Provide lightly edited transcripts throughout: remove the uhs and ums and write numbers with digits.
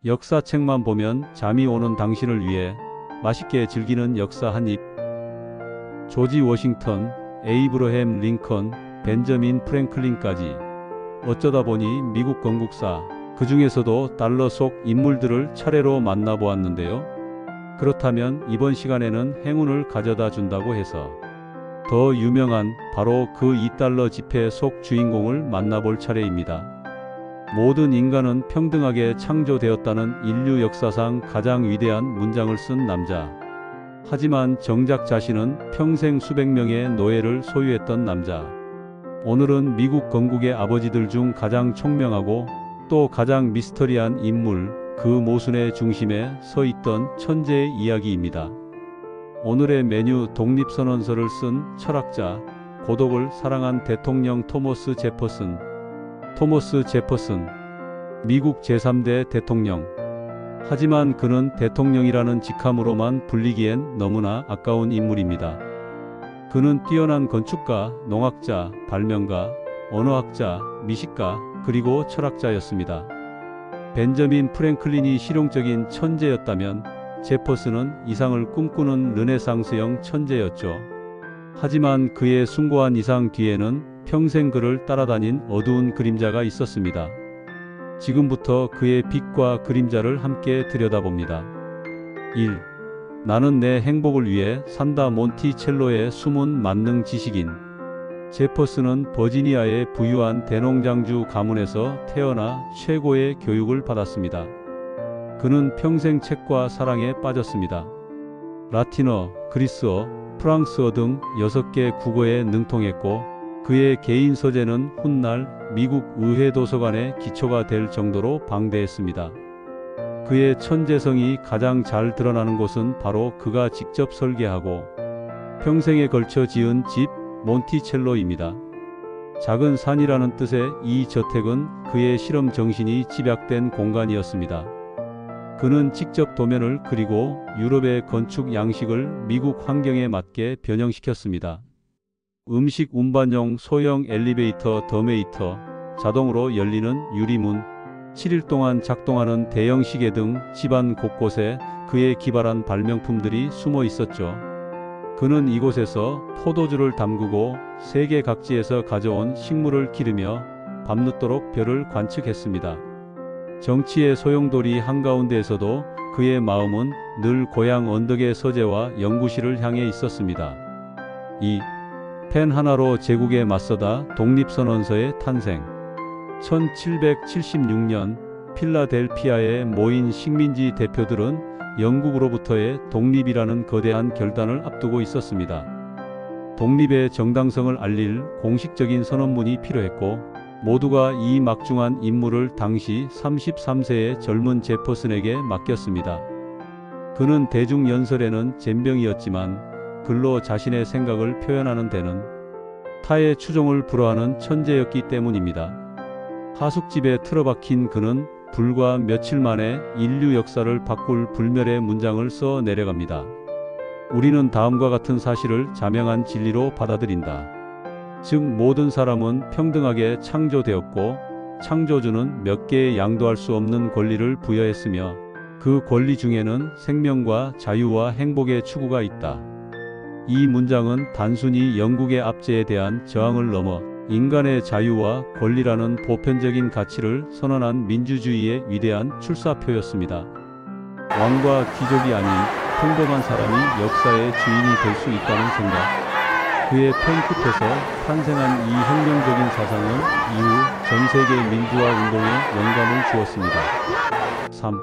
역사책만 보면 잠이 오는 당신을 위해 맛있게 즐기는 역사 한 입. 조지 워싱턴, 에이브러햄 링컨, 벤저민 프랭클린까지 어쩌다 보니 미국 건국사, 그 중에서도 달러 속 인물들을 차례로 만나보았는데요. 그렇다면 이번 시간에는 행운을 가져다 준다고 해서 더 유명한 바로 그 2달러 지폐 속 주인공을 만나볼 차례입니다. 모든 인간은 평등하게 창조되었다는 인류 역사상 가장 위대한 문장을 쓴 남자. 하지만 정작 자신은 평생 수백 명의 노예를 소유했던 남자. 오늘은 미국 건국의 아버지들 중 가장 총명하고 또 가장 미스터리한 인물, 그 모순의 중심에 서 있던 천재의 이야기입니다. 오늘의 메뉴 독립선언서를 쓴 철학자, 고독을 사랑한 대통령 토머스 제퍼슨. 토머스 제퍼슨, 미국 제3대 대통령. 하지만 그는 대통령이라는 직함으로만 불리기엔 너무나 아까운 인물입니다. 그는 뛰어난 건축가, 농학자, 발명가, 언어학자, 미식가, 그리고 철학자였습니다. 벤저민 프랭클린이 실용적인 천재였다면 제퍼슨은 이상을 꿈꾸는 르네상스형 천재였죠. 하지만 그의 숭고한 이상 뒤에는 평생 그를 따라다닌 어두운 그림자가 있었습니다. 지금부터 그의 빛과 그림자를 함께 들여다봅니다. 1. 나는 내 행복을 위해 산다. 몬티첼로의 숨은 만능 지식인. 제퍼슨은 버지니아의 부유한 대농장주 가문에서 태어나 최고의 교육을 받았습니다. 그는 평생 책과 사랑에 빠졌습니다. 라틴어, 그리스어, 프랑스어 등 6개 국어에 능통했고 그의 개인 서재는 훗날 미국 의회 도서관의 기초가 될 정도로 방대했습니다. 그의 천재성이 가장 잘 드러나는 곳은 바로 그가 직접 설계하고 평생에 걸쳐 지은 집 몬티첼로입니다. 작은 산이라는 뜻의 이 저택은 그의 실험 정신이 집약된 공간이었습니다. 그는 직접 도면을 그리고 유럽의 건축 양식을 미국 환경에 맞게 변형시켰습니다. 음식 운반용 소형 엘리베이터 더메이터, 자동으로 열리는 유리문, 7일 동안 작동하는 대형 시계 등 집안 곳곳에 그의 기발한 발명품들이 숨어 있었죠. 그는 이곳에서 포도주를 담그고 세계 각지에서 가져온 식물을 기르며 밤늦도록 별을 관측했습니다. 정치의 소용돌이 한가운데에서도 그의 마음은 늘 고향 언덕의 서재와 연구실을 향해 있었습니다. 2. 펜 하나로 제국에 맞서다. 독립선언서의 탄생. 1776년 필라델피아에 모인 식민지 대표들은 영국으로부터의 독립이라는 거대한 결단을 앞두고 있었습니다. 독립의 정당성을 알릴 공식적인 선언문이 필요했고 모두가 이 막중한 임무를 당시 33세의 젊은 제퍼슨에게 맡겼습니다. 그는 대중연설에는 젬병이었지만 글로 자신의 생각을 표현하는 데는 타의 추종을 불허하는 천재였기 때문입니다. 하숙집에 틀어박힌 그는 불과 며칠 만에 인류 역사를 바꿀 불멸의 문장을 써 내려갑니다. 우리는 다음과 같은 사실을 자명한 진리로 받아들인다. 즉 모든 사람은 평등하게 창조되었고 창조주는 몇 개의 양도할 수 없는 권리를 부여했으며 그 권리 중에는 생명과 자유와 행복의 추구가 있다. 이 문장은 단순히 영국의 압제에 대한 저항을 넘어 인간의 자유와 권리라는 보편적인 가치를 선언한 민주주의의 위대한 출사표였습니다. 왕과 귀족이 아닌 평범한 사람이 역사의 주인이 될 수 있다는 생각. 그의 펜 끝에서 탄생한 이 혁명적인 사상은 이후 전 세계 민주화 운동에 영감을 주었습니다. 3.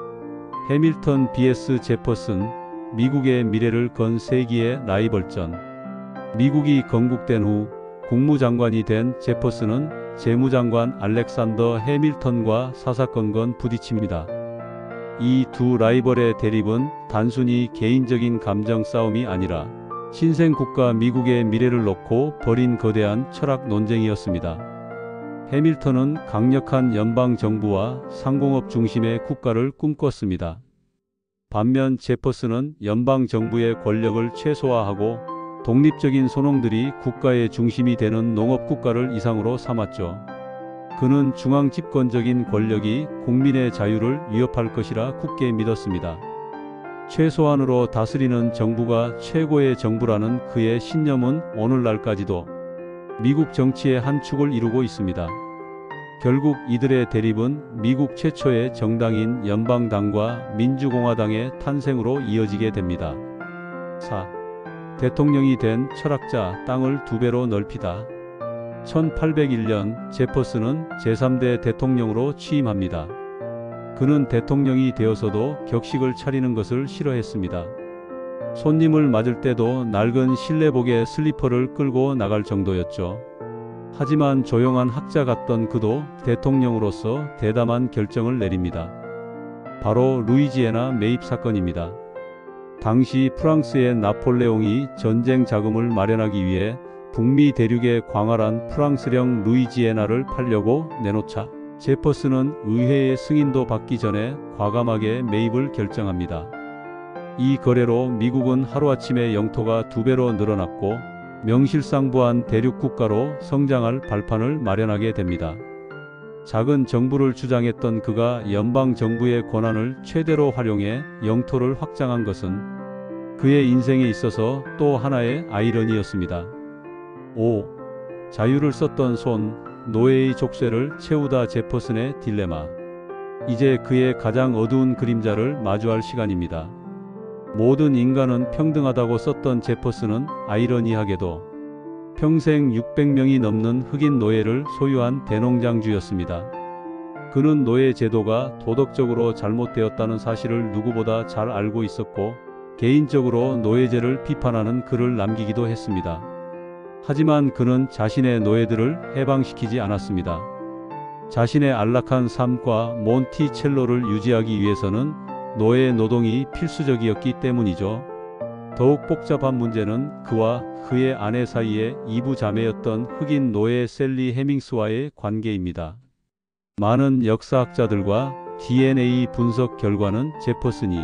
해밀턴 vs 제퍼슨. 미국의 미래를 건 세기의 라이벌전. 미국이 건국된 후 국무장관이 된 제퍼슨은 재무장관 알렉산더 해밀턴과 사사건건 부딪힙니다. 이 두 라이벌의 대립은 단순히 개인적인 감정 싸움이 아니라 신생국가 미국의 미래를 놓고 벌인 거대한 철학 논쟁이었습니다. 해밀턴은 강력한 연방정부와 상공업 중심의 국가를 꿈꿨습니다. 반면 제퍼슨은 연방정부의 권력을 최소화하고 독립적인 소농들이 국가의 중심이 되는 농업국가를 이상으로 삼았죠. 그는 중앙 집권적인 권력이 국민의 자유를 위협할 것이라 굳게 믿었습니다. 최소한으로 다스리는 정부가 최고의 정부라는 그의 신념은 오늘날까지도 미국 정치의 한 축을 이루고 있습니다. 결국 이들의 대립은 미국 최초의 정당인 연방당과 민주공화당의 탄생으로 이어지게 됩니다. 4. 대통령이 된 철학자. 땅을 2배로 넓히다. 1801년 제퍼슨은 제3대 대통령으로 취임합니다. 그는 대통령이 되어서도 격식을 차리는 것을 싫어했습니다. 손님을 맞을 때도 낡은 실내복에 슬리퍼를 끌고 나갈 정도였죠. 하지만 조용한 학자 같던 그도 대통령으로서 대담한 결정을 내립니다. 바로 루이지애나 매입 사건입니다. 당시 프랑스의 나폴레옹이 전쟁 자금을 마련하기 위해 북미 대륙의 광활한 프랑스령 루이지애나를 팔려고 내놓자 제퍼슨은 의회의 승인도 받기 전에 과감하게 매입을 결정합니다. 이 거래로 미국은 하루아침에 영토가 2배로 늘어났고 명실상부한 대륙 국가로 성장할 발판을 마련하게 됩니다. 작은 정부를 주장했던 그가 연방 정부의 권한을 최대로 활용해 영토를 확장한 것은 그의 인생에 있어서 또 하나의 아이러니였습니다. 5. 자유를 썼던 손. 노예의 족쇄를 채우다. 제퍼슨의 딜레마. 이제 그의 가장 어두운 그림자를 마주할 시간입니다. 모든 인간은 평등하다고 썼던 제퍼슨은 아이러니하게도 평생 600명이 넘는 흑인 노예를 소유한 대농장주였습니다. 그는 노예 제도가 도덕적으로 잘못되었다는 사실을 누구보다 잘 알고 있었고 개인적으로 노예제를 비판하는 글을 남기기도 했습니다. 하지만 그는 자신의 노예들을 해방시키지 않았습니다. 자신의 안락한 삶과 몬티첼로를 유지하기 위해서는 노예 노동이 필수적이었기 때문이죠. 더욱 복잡한 문제는 그와 그의 아내 사이에 이부자매였던 흑인 노예 셀리 해밍스와의 관계입니다. 많은 역사학자들과 DNA 분석 결과는 제퍼슨이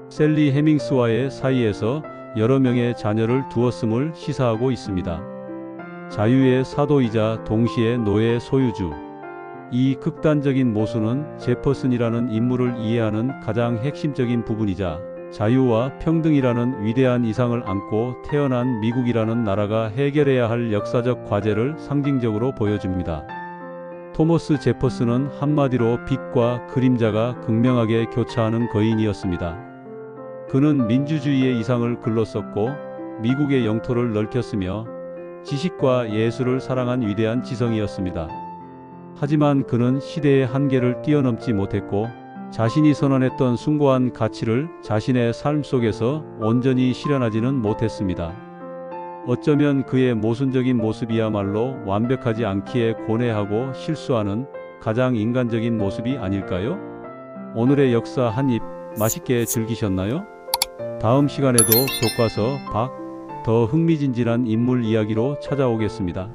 셀리 해밍스와의 사이에서 여러 명의 자녀를 두었음을 시사하고 있습니다. 자유의 사도이자 동시에 노예 소유주. 이 극단적인 모순은 제퍼슨이라는 인물을 이해하는 가장 핵심적인 부분이자 자유와 평등이라는 위대한 이상을 안고 태어난 미국이라는 나라가 해결해야 할 역사적 과제를 상징적으로 보여줍니다. 토머스 제퍼슨은 한마디로 빛과 그림자가 극명하게 교차하는 거인이었습니다. 그는 민주주의의 이상을 글로 썼고 미국의 영토를 넓혔으며 지식과 예술을 사랑한 위대한 지성이었습니다. 하지만 그는 시대의 한계를 뛰어넘지 못했고 자신이 선언했던 숭고한 가치를 자신의 삶 속에서 온전히 실현하지는 못했습니다. 어쩌면 그의 모순적인 모습이야말로 완벽하지 않기에 고뇌하고 실수하는 가장 인간적인 모습이 아닐까요? 오늘의 역사 한 입 맛있게 즐기셨나요? 다음 시간에도 교과서 박 더 흥미진진한 인물 이야기로 찾아오겠습니다.